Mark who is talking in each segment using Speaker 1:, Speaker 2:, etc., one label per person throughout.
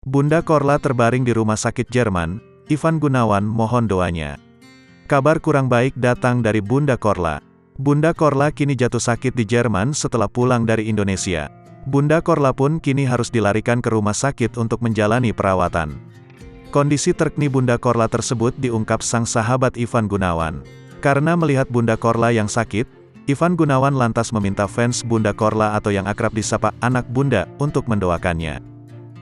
Speaker 1: Bunda Korla terbaring di rumah sakit Jerman, Ivan Gunawan mohon doanya. Kabar kurang baik datang dari Bunda Korla. Bunda Korla kini jatuh sakit di Jerman setelah pulang dari Indonesia. Bunda Korla pun kini harus dilarikan ke rumah sakit untuk menjalani perawatan. Kondisi terkini Bunda Korla tersebut diungkap sang sahabat Ivan Gunawan. Karena melihat Bunda Korla yang sakit, Ivan Gunawan lantas meminta fans Bunda Korla atau yang akrab disapa anak Bunda untuk mendoakannya.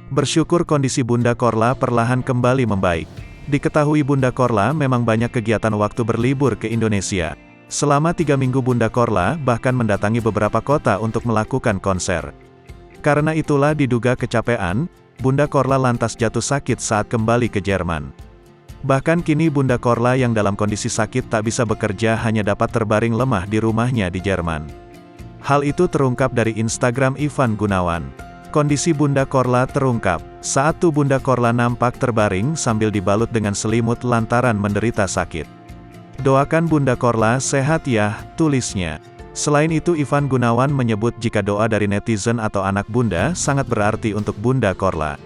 Speaker 1: Bersyukur kondisi Bunda Korla perlahan kembali membaik. Diketahui Bunda Korla memang banyak kegiatan waktu berlibur ke Indonesia. Selama 3 minggu Bunda Korla bahkan mendatangi beberapa kota untuk melakukan konser. Karena itulah diduga kecapean, Bunda Korla lantas jatuh sakit saat kembali ke Jerman. Bahkan kini Bunda Korla yang dalam kondisi sakit tak bisa bekerja hanya dapat terbaring lemah di rumahnya di Jerman. Hal itu terungkap dari Instagram Ivan Gunawan. Kondisi Bunda Korla terungkap, saat tubuh Bunda Korla nampak terbaring sambil dibalut dengan selimut lantaran menderita sakit. Doakan Bunda Korla sehat ya, tulisnya. Selain itu Ivan Gunawan menyebut jika doa dari netizen atau anak Bunda sangat berarti untuk Bunda Korla.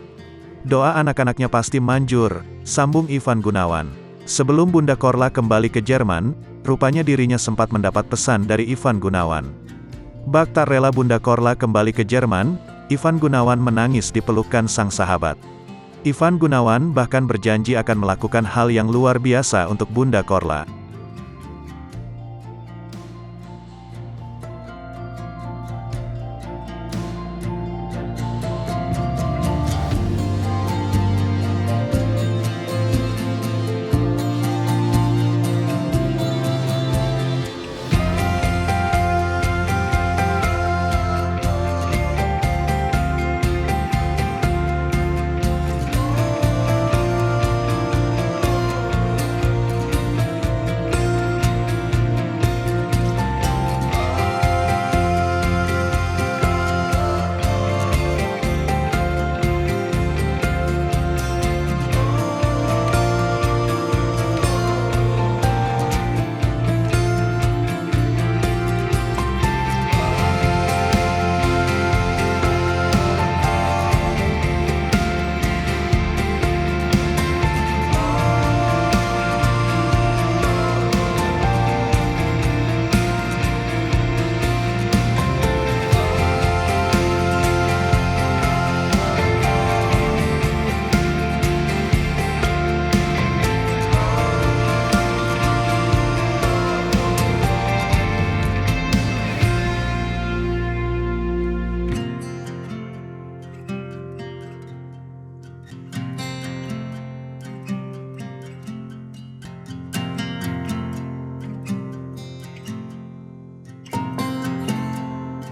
Speaker 1: Doa anak-anaknya pasti manjur, sambung Ivan Gunawan. Sebelum Bunda Korla kembali ke Jerman, rupanya dirinya sempat mendapat pesan dari Ivan Gunawan. Bak tak rela Bunda Korla kembali ke Jerman, Ivan Gunawan menangis di pelukan sang sahabat. Ivan Gunawan bahkan berjanji akan melakukan hal yang luar biasa untuk Bunda Korla.